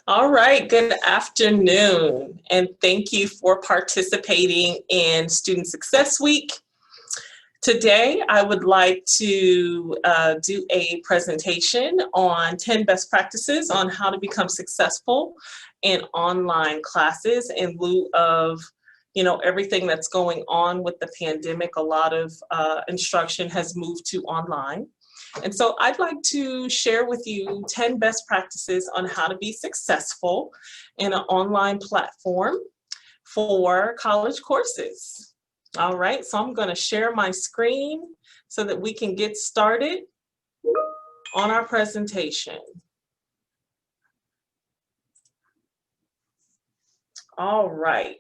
All right, good afternoon, and thank you for participating in Student Success Week. Today, I would like to do a presentation on 10 best practices on how to become successful in online classes in lieu of everything that's going on with the pandemic. A lot of instruction has moved to online. And so I'd like to share with you 10 best practices on how to be successful in an online platform for college courses. All right, so I'm going to share my screen so that we can get started on our presentation. All right.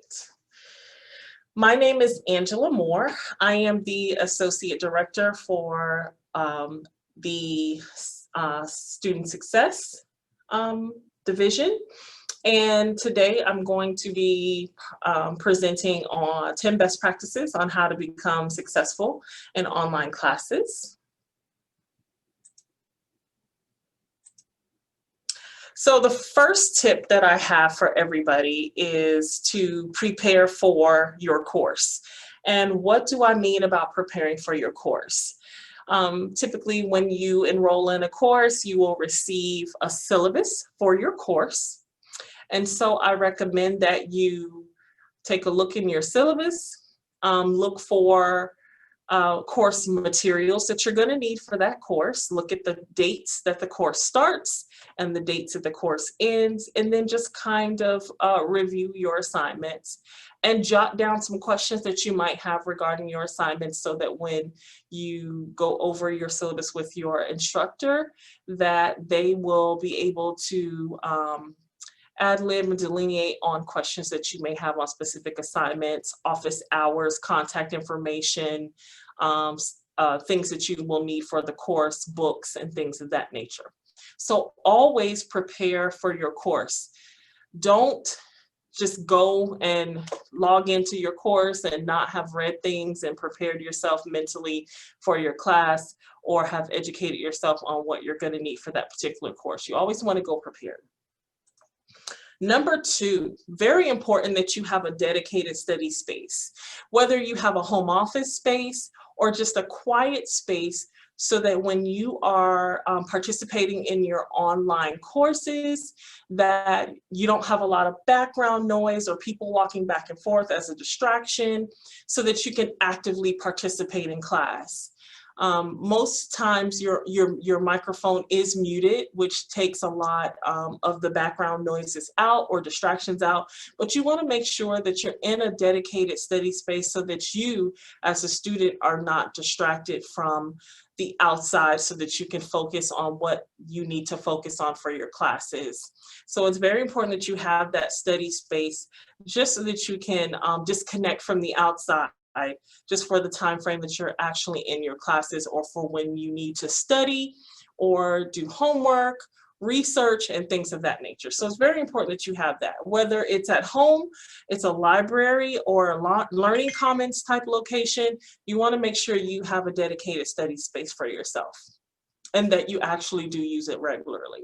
My name is Angela Moore. I am the Associate Director for the Student Success Division. And today I'm going to be presenting on 10 best practices on how to become successful in online classes. So the first tip that I have for everybody is to prepare for your course. And what do I mean about preparing for your course? Typically, when you enroll in a course, you will receive a syllabus for your course. And so I recommend that you take a look in your syllabus, look for course materials that you're going to need for that course. Look at the dates that the course starts and the dates that the course ends, and then just kind of review your assignments and jot down some questions that you might have regarding your assignments so that when you go over your syllabus with your instructor, that they will be able to ad-lib and delineate on questions that you may have on specific assignments, office hours, contact information, things that you will need for the course, books, and things of that nature. So always prepare for your course. Don't just go and log into your course and not have read things and prepared yourself mentally for your class or have educated yourself on what you're going to need for that particular course. You always want to go prepared. Number two, very important that you have a dedicated study space, whether you have a home office space or just a quiet space, so that when you are participating in your online courses, that you don't have a lot of background noise or people walking back and forth as a distraction, so that you can actively participate in class. Most times your microphone is muted, which takes a lot of the background noises out or distractions out, but you want to make sure that you're in a dedicated study space so that you as a student are not distracted from the outside, so that you can focus on what you need to focus on for your classes. So it's very important that you have that study space just so that you can disconnect from the outside, just for the time frame that you're actually in your classes, or for when you need to study or do homework, research, and things of that nature. So it's very important that you have that. Whether it's at home, it's a library, or a learning commons type location, you want to make sure you have a dedicated study space for yourself and that you actually do use it regularly.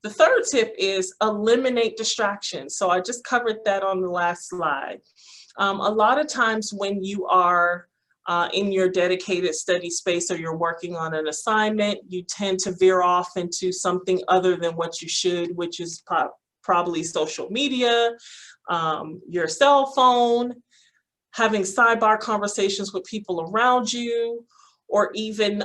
The third tip is eliminate distractions. So I just covered that on the last slide. A lot of times when you are in your dedicated study space or you're working on an assignment, you tend to veer off into something other than what you should, which is probably social media, your cell phone, having sidebar conversations with people around you, or even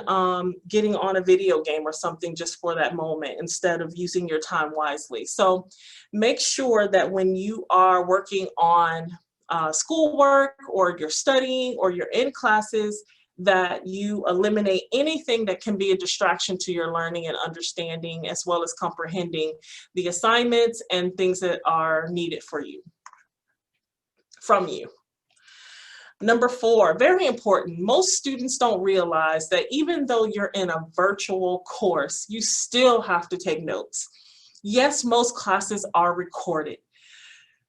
getting on a video game or something just for that moment instead of using your time wisely. So make sure that when you are working on schoolwork, or you're studying, or you're in classes, that you eliminate anything that can be a distraction to your learning and understanding, as well as comprehending the assignments and things that are needed from you. Number four, very important, most students don't realize that even though you're in a virtual course, you still have to take notes. Yes, most classes are recorded,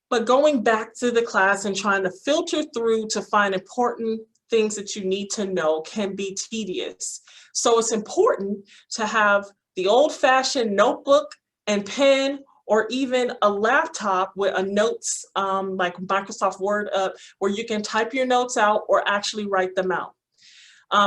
but going back to the class and trying to filter through to find important things that you need to know can be tedious. So it's important to have the old-fashioned notebook and pen or even a laptop with a notes like Microsoft Word up where you can type your notes out or actually write them out.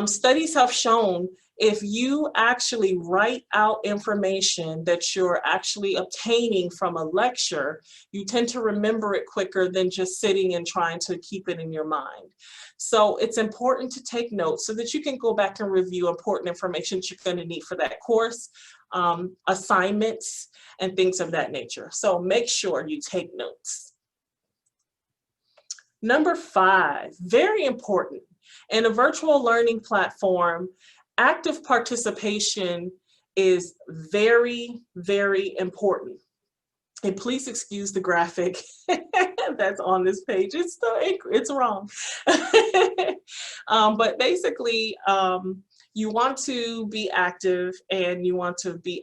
Studies have shown if you actually write out information that you're actually obtaining from a lecture, you tend to remember it quicker than just sitting and trying to keep it in your mind. So it's important to take notes so that you can go back and review important information that you're going to need for that course, assignments, and things of that nature. So make sure you take notes. Number 5, very important. In a virtual learning platform, active participation is very, very important. And please excuse the graphic that's on this page. It's wrong. But basically, you want to be active, and you want to be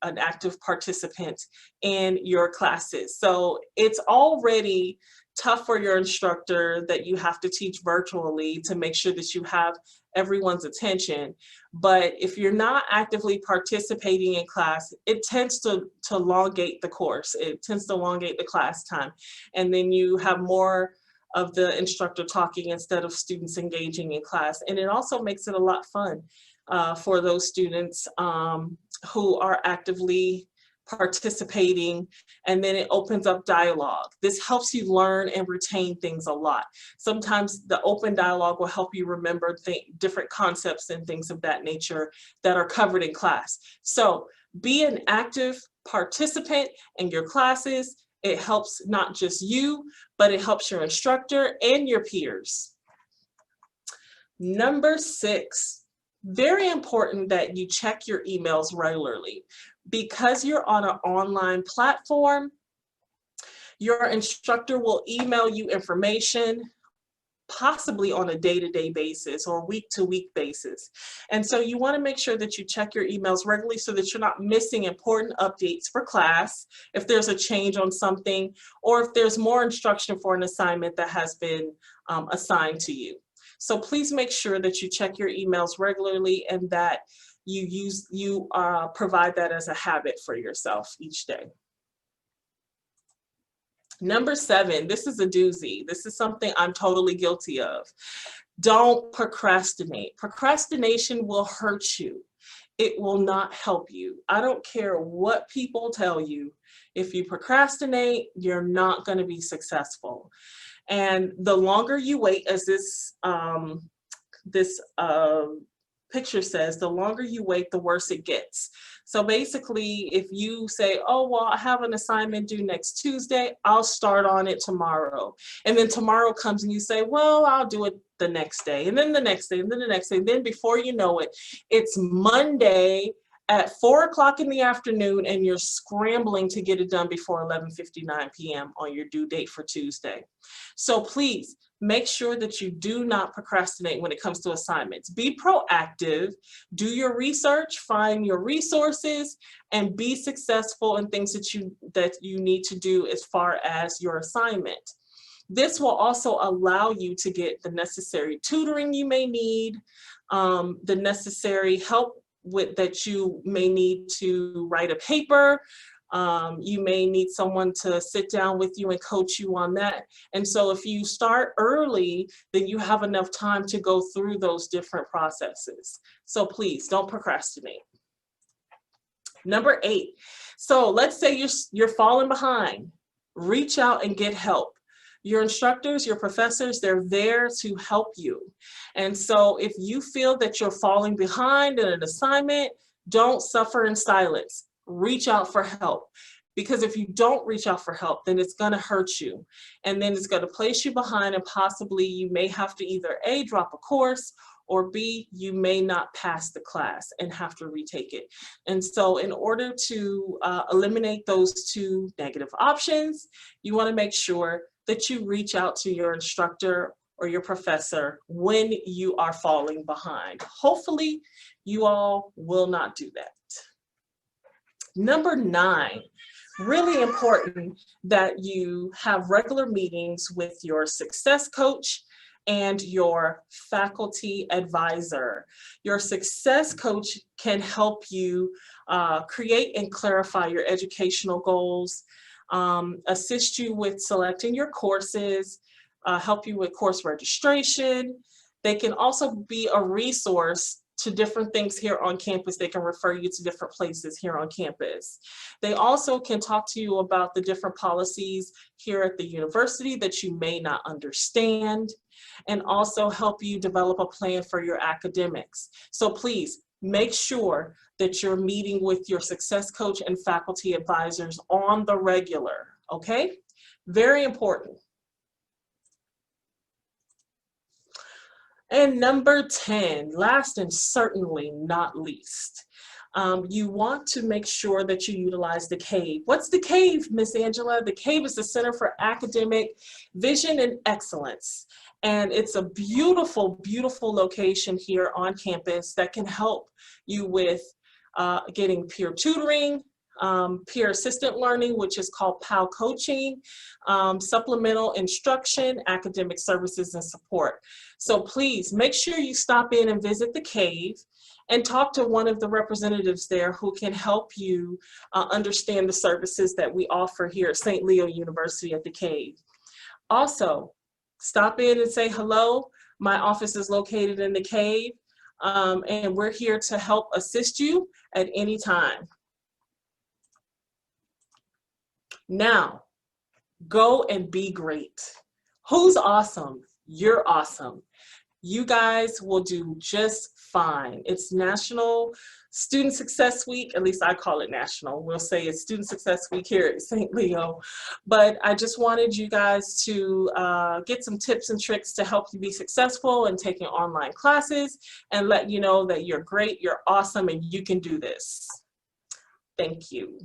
an active participant in your classes. So it's already tough for your instructor that you have to teach virtually to make sure that you have everyone's attention. But if you're not actively participating in class, it tends to elongate the course. It tends to elongate the class time. And then you have more of the instructor talking instead of students engaging in class. And it also makes it a lot fun for those students who are actively participating, and then it opens up dialogue. This helps you learn and retain things a lot. Sometimes the open dialogue will help you remember different concepts and things of that nature that are covered in class. So be an active participant in your classes. It helps not just you, but it helps your instructor and your peers. Number 6, very important that you check your emails regularly. Because you're on an online platform, your instructor will email you information, possibly on a day-to-day basis or week-to-week basis. And so you want to make sure that you check your emails regularly so that you're not missing important updates for class, if there's a change on something, or if there's more instruction for an assignment that has been assigned to you. So please make sure that you check your emails regularly and that you provide that as a habit for yourself each day. Number 7, this is a doozy. This is something I'm totally guilty of. Don't procrastinate. Procrastination will hurt you. It will not help you. I don't care what people tell you. If you procrastinate, you're not going to be successful. And the longer you wait, as this picture says, the longer you wait, the worse it gets. So basically, if you say, oh, well, I have an assignment due next Tuesday, I'll start on it tomorrow. And then tomorrow comes and you say, well, I'll do it the next day, and then the next day, and then the next day. And then before you know it, it's Monday at 4 o'clock in the afternoon, and you're scrambling to get it done before 11:59 p.m. on your due date for Tuesday. So please, make sure that you do not procrastinate when it comes to assignments. Be proactive, do your research, find your resources, and be successful in things that you need to do as far as your assignment. This will also allow you to get the necessary tutoring you may need, the necessary help that you may need to write a paper. You may need someone to sit down with you and coach you on that. And so if you start early, then you have enough time to go through those different processes. So please don't procrastinate. Number 8, so let's say you're falling behind. Reach out and get help. Your instructors, your professors, they're there to help you. And so if you feel that you're falling behind in an assignment, don't suffer in silence. Reach out for help. Because if you don't reach out for help, then it's going to hurt you. And then it's going to place you behind, and possibly you may have to either A, drop a course, or B, you may not pass the class and have to retake it. And so in order to eliminate those 2 negative options, you want to make sure that you reach out to your instructor or your professor when you are falling behind. Hopefully, you all will not do that. Number 9, really important that you have regular meetings with your success coach and your faculty advisor. Your success coach can help you create and clarify your educational goals, assist you with selecting your courses, help you with course registration. They can also be a resource to different things here on campus. They can refer you to different places here on campus. They also can talk to you about the different policies here at the university that you may not understand, and also help you develop a plan for your academics. So please make sure that you're meeting with your success coach and faculty advisors on the regular, okay? Very important. And number 10, last and certainly not least, you want to make sure that you utilize the CAVE. What's the CAVE, Miss Angela? The CAVE is the Center for Academic Vision and Excellence. And it's a beautiful, beautiful location here on campus that can help you with getting peer tutoring, peer assistant learning, which is called PAL coaching, supplemental instruction, academic services, and support. So please make sure you stop in and visit the CAVE and talk to one of the representatives there who can help you understand the services that we offer here at St. Leo University at the CAVE. Also, stop in and say hello. My office is located in the CAVE, and we're here to help assist you at any time. Now, go and be great. Who's awesome? You're awesome. You guys will do just fine. It's National Student Success Week, at least I call it national. We'll say it's Student Success Week here at St. Leo. But I just wanted you guys to get some tips and tricks to help you be successful in taking online classes and let you know that you're great, you're awesome, and you can do this. Thank you.